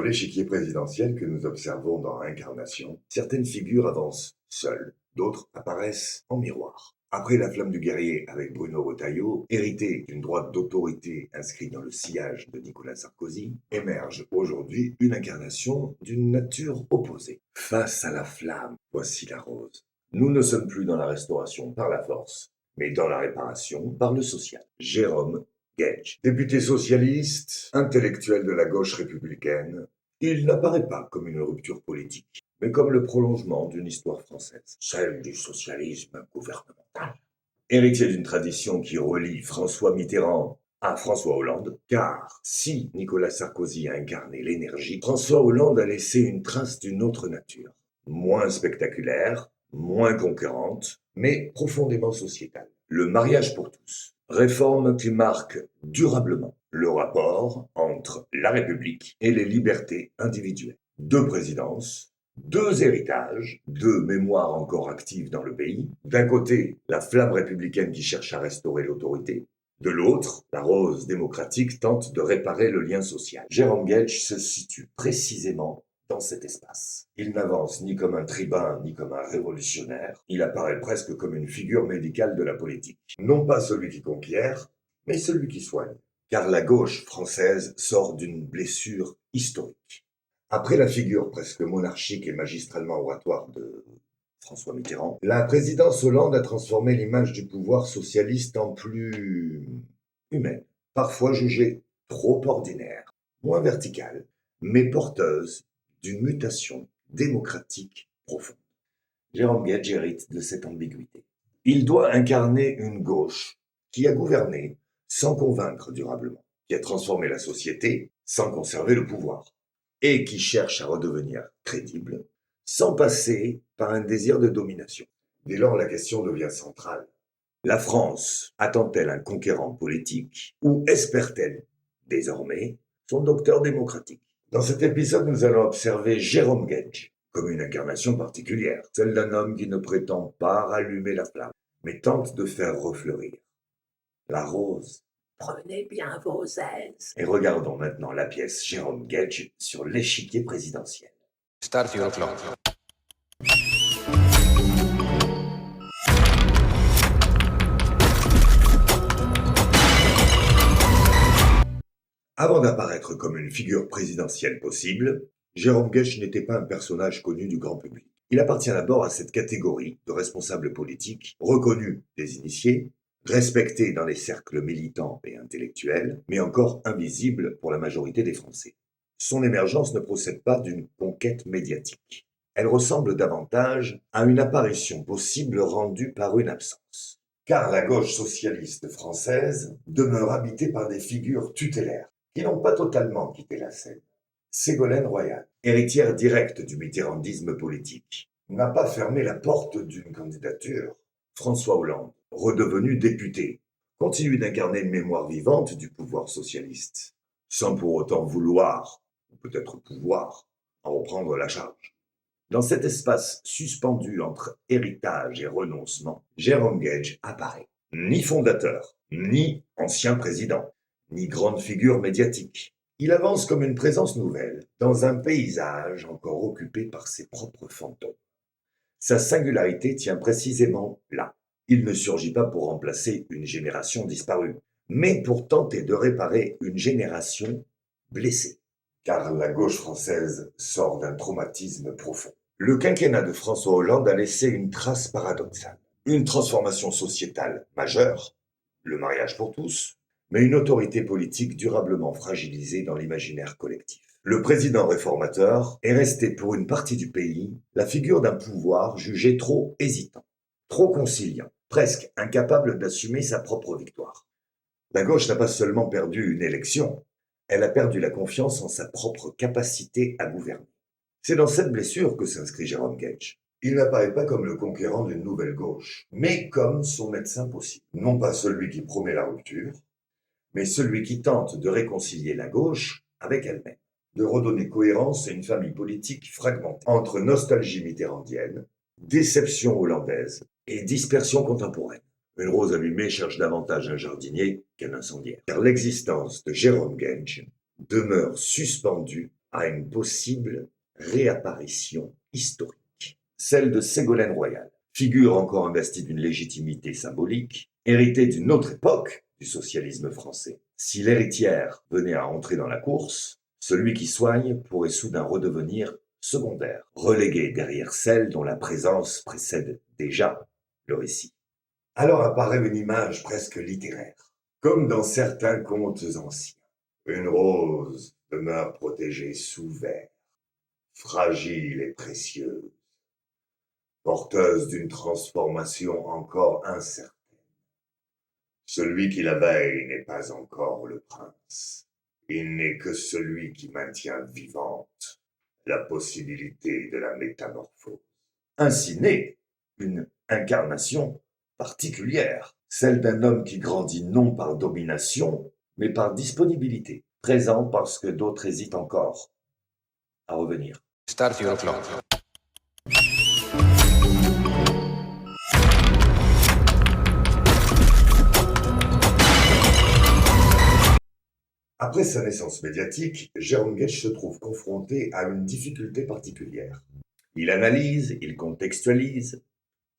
Sur l'échiquier présidentiel que nous observons dans Incarnation, certaines figures avancent seules, d'autres apparaissent en miroir. Après la flamme du guerrier avec Bruno Retailleau, hérité d'une droite d'autorité inscrite dans le sillage de Nicolas Sarkozy, émerge aujourd'hui une incarnation d'une nature opposée. Face à la flamme, voici la rose. Nous ne sommes plus dans la restauration par la force, mais dans la réparation par le social. Jérôme Guedj, député socialiste, intellectuel de la gauche républicaine, il n'apparaît pas comme une rupture politique, mais comme le prolongement d'une histoire française, celle du socialisme gouvernemental. Héritier d'une tradition qui relie François Mitterrand à François Hollande, car si Nicolas Sarkozy a incarné l'énergie, François Hollande a laissé une trace d'une autre nature, moins spectaculaire, moins conquérante, mais profondément sociétale. Le mariage pour tous. Réforme qui marque durablement le rapport entre la République et les libertés individuelles. Deux présidences, deux héritages, deux mémoires encore actives dans le pays. D'un côté, la flamme républicaine qui cherche à restaurer l'autorité. De l'autre, la rose démocratique tente de réparer le lien social. Jérôme Guedj se situe précisément dans cet espace. Il n'avance ni comme un tribun, ni comme un révolutionnaire. Il apparaît presque comme une figure médicale de la politique. Non pas celui qui conquiert, mais celui qui soigne. Car la gauche française sort d'une blessure historique. Après la figure presque monarchique et magistralement oratoire de François Mitterrand, la présidence Hollande a transformé l'image du pouvoir socialiste en plus humaine, parfois jugée trop ordinaire, moins verticale, mais porteuse d'une mutation démocratique profonde. Jérôme Guedj hérite de cette ambiguïté. Il doit incarner une gauche qui a gouverné sans convaincre durablement, qui a transformé la société sans conserver le pouvoir, et qui cherche à redevenir crédible sans passer par un désir de domination. Dès lors, la question devient centrale. La France attend-elle un conquérant politique ou espère-t-elle désormais son docteur démocratique? Dans cet épisode, nous allons observer Jérôme Guedj comme une incarnation particulière, celle d'un homme qui ne prétend pas rallumer la flamme, mais tente de faire refleurir la rose. Prenez bien vos aises. Et regardons maintenant la pièce Jérôme Guedj sur l'échiquier présidentiel. Start your clock. Avant d'apparaître comme une figure présidentielle possible, Jérôme Guedj n'était pas un personnage connu du grand public. Il appartient d'abord à cette catégorie de responsables politiques reconnus des initiés, respectés dans les cercles militants et intellectuels, mais encore invisibles pour la majorité des Français. Son émergence ne procède pas d'une conquête médiatique. Elle ressemble davantage à une apparition possible rendue par une absence. Car la gauche socialiste française demeure habitée par des figures tutélaires qui n'ont pas totalement quitté la scène. Ségolène Royal, héritière directe du mitterrandisme politique, n'a pas fermé la porte d'une candidature. François Hollande, redevenu député, continue d'incarner une mémoire vivante du pouvoir socialiste, sans pour autant vouloir, ou peut-être pouvoir, en reprendre la charge. Dans cet espace suspendu entre héritage et renoncement, Jérôme Guedj apparaît. Ni fondateur, ni ancien président, ni grande figure médiatique. Il avance comme une présence nouvelle, dans un paysage encore occupé par ses propres fantômes. Sa singularité tient précisément là. Il ne surgit pas pour remplacer une génération disparue, mais pour tenter de réparer une génération blessée. Car la gauche française sort d'un traumatisme profond. Le quinquennat de François Hollande a laissé une trace paradoxale. Une transformation sociétale majeure, le mariage pour tous, mais une autorité politique durablement fragilisée dans l'imaginaire collectif. Le président réformateur est resté pour une partie du pays la figure d'un pouvoir jugé trop hésitant, trop conciliant, presque incapable d'assumer sa propre victoire. La gauche n'a pas seulement perdu une élection, elle a perdu la confiance en sa propre capacité à gouverner. C'est dans cette blessure que s'inscrit Jérôme Guedj. Il n'apparaît pas comme le conquérant d'une nouvelle gauche, mais comme son médecin possible. Non pas celui qui promet la rupture, mais celui qui tente de réconcilier la gauche avec elle-même, de redonner cohérence à une famille politique fragmentée, entre nostalgie mitterrandienne, déception hollandaise et dispersion contemporaine. Une rose allumée cherche davantage un jardinier qu'un incendiaire, car l'existence de Jérôme Guedj demeure suspendue à une possible réapparition historique, celle de Ségolène Royal, figure encore investie d'une légitimité symbolique, héritée d'une autre époque du socialisme français. Si l'héritière venait à entrer dans la course, celui qui soigne pourrait soudain redevenir secondaire, relégué derrière celle dont la présence précède déjà le récit. Alors apparaît une image presque littéraire, comme dans certains contes anciens. Une rose demeure protégée sous verre, fragile et précieuse, porteuse d'une transformation encore incertaine. Celui qui la veille n'est pas encore le prince. Il n'est que celui qui maintient vivante la possibilité de la métamorphose. Ainsi naît une incarnation particulière, celle d'un homme qui grandit non par domination, mais par disponibilité, présent parce que d'autres hésitent encore à revenir. Start your clock. Après sa naissance médiatique, Jérôme Guedj se trouve confronté à une difficulté particulière. Il analyse, il contextualise,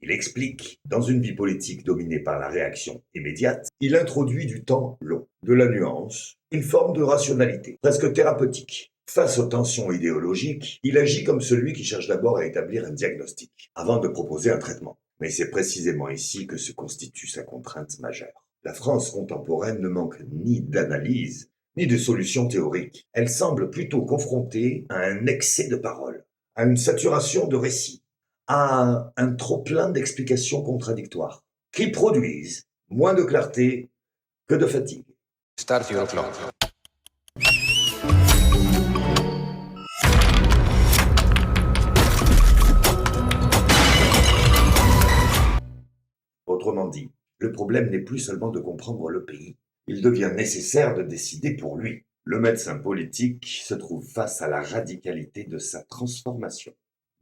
il explique. Dans une vie politique dominée par la réaction immédiate, il introduit du temps long, de la nuance, une forme de rationalité, presque thérapeutique. Face aux tensions idéologiques, il agit comme celui qui cherche d'abord à établir un diagnostic, avant de proposer un traitement. Mais c'est précisément ici que se constitue sa contrainte majeure. La France contemporaine ne manque ni d'analyse, ni de solutions théoriques. Elle semble plutôt confrontée à un excès de paroles, à une saturation de récits, à un trop-plein d'explications contradictoires, qui produisent moins de clarté que de fatigue. Start your clock. Autrement dit, le problème n'est plus seulement de comprendre le pays, il devient nécessaire de décider pour lui. Le médecin politique se trouve face à la radicalité de sa transformation.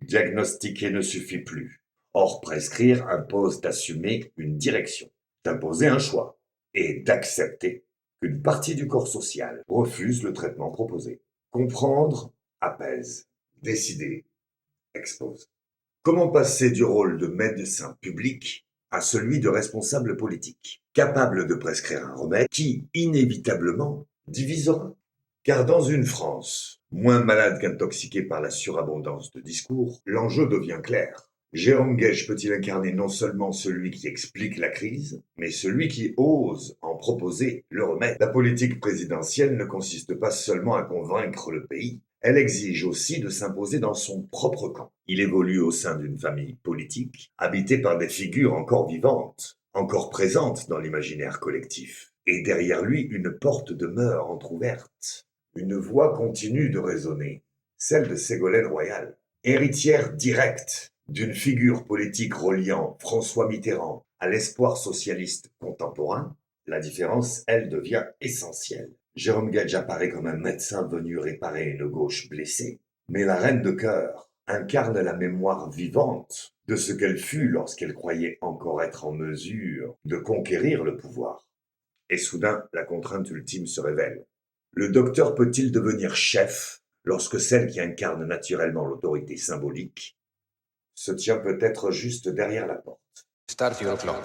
Diagnostiquer ne suffit plus. Or, prescrire impose d'assumer une direction, d'imposer un choix et d'accepter qu'une partie du corps social refuse le traitement proposé. Comprendre apaise, décider expose. Comment passer du rôle de médecin public à celui de responsable politique, capable de prescrire un remède qui, inévitablement, divisera? Car dans une France moins malade qu'intoxiquée par la surabondance de discours, l'enjeu devient clair. Jérôme Guedj peut-il incarner non seulement celui qui explique la crise, mais celui qui ose en proposer le remède? La politique présidentielle ne consiste pas seulement à convaincre le pays, elle exige aussi de s'imposer dans son propre camp. Il évolue au sein d'une famille politique, habitée par des figures encore vivantes, encore présentes dans l'imaginaire collectif. Et derrière lui, une porte demeure entr'ouverte. Une voix continue de résonner, celle de Ségolène Royal, héritière directe d'une figure politique reliant François Mitterrand à l'espoir socialiste contemporain. La différence, elle, devient essentielle. Jérôme Guedj apparaît comme un médecin venu réparer une gauche blessée, mais la reine de cœur incarne la mémoire vivante de ce qu'elle fut lorsqu'elle croyait encore être en mesure de conquérir le pouvoir. Et soudain, la contrainte ultime se révèle. Le docteur peut-il devenir chef lorsque celle qui incarne naturellement l'autorité symbolique se tient peut-être juste derrière la porte? Start your clock.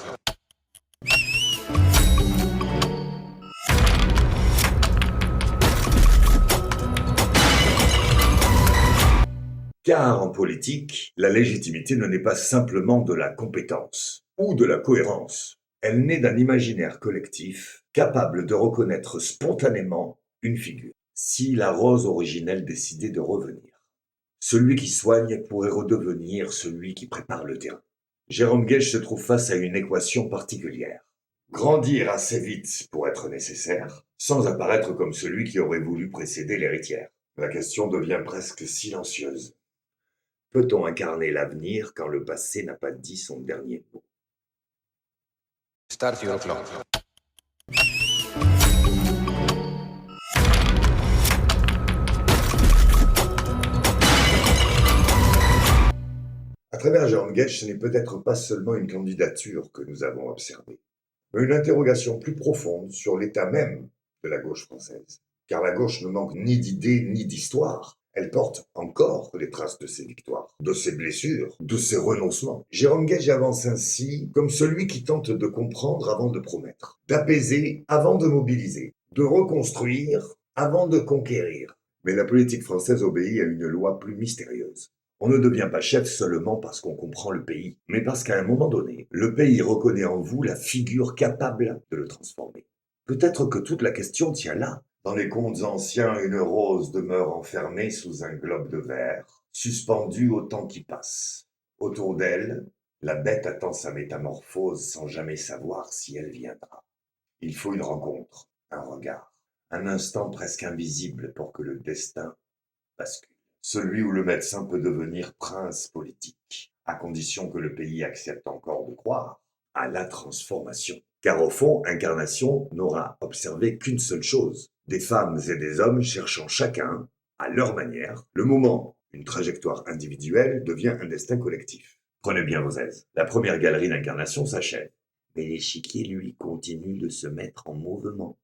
Car en politique, la légitimité ne naît pas simplement de la compétence ou de la cohérence. Elle naît d'un imaginaire collectif capable de reconnaître spontanément une figure. Si la rose originelle décidait de revenir, celui qui soigne pourrait redevenir celui qui prépare le terrain. Jérôme Guedj se trouve face à une équation particulière. Grandir assez vite pour être nécessaire, sans apparaître comme celui qui aurait voulu précéder l'héritière. La question devient presque silencieuse. Peut-on incarner l'avenir quand le passé n'a pas dit son dernier mot? Start your clock. À travers Jérôme Guedj, ce n'est peut-être pas seulement une candidature que nous avons observée, mais une interrogation plus profonde sur l'état même de la gauche française. car la gauche ne manque ni d'idées ni d'histoire. Elle porte encore les traces de ses victoires, de ses blessures, de ses renoncements. Jérôme Gage avance ainsi comme celui qui tente de comprendre avant de promettre, d'apaiser avant de mobiliser, de reconstruire avant de conquérir. Mais la politique française obéit à une loi plus mystérieuse. On ne devient pas chef seulement parce qu'on comprend le pays, mais parce qu'à un moment donné, le pays reconnaît en vous la figure capable de le transformer. Peut-être que toute la question tient là. Dans les contes anciens, une rose demeure enfermée sous un globe de verre, suspendue au temps qui passe. Autour d'elle, la bête attend sa métamorphose sans jamais savoir si elle viendra. Il faut une rencontre, un regard, un instant presque invisible pour que le destin bascule. Celui où le médecin peut devenir prince politique, à condition que le pays accepte encore de croire à la transformation. Car au fond, Incarnation n'aura observé qu'une seule chose, des femmes et des hommes cherchant chacun, à leur manière, le moment où une trajectoire individuelle devient un destin collectif. Prenez bien vos aises. La première galerie d'Incarnation s'achève. Mais l'échiquier, lui, continue de se mettre en mouvement.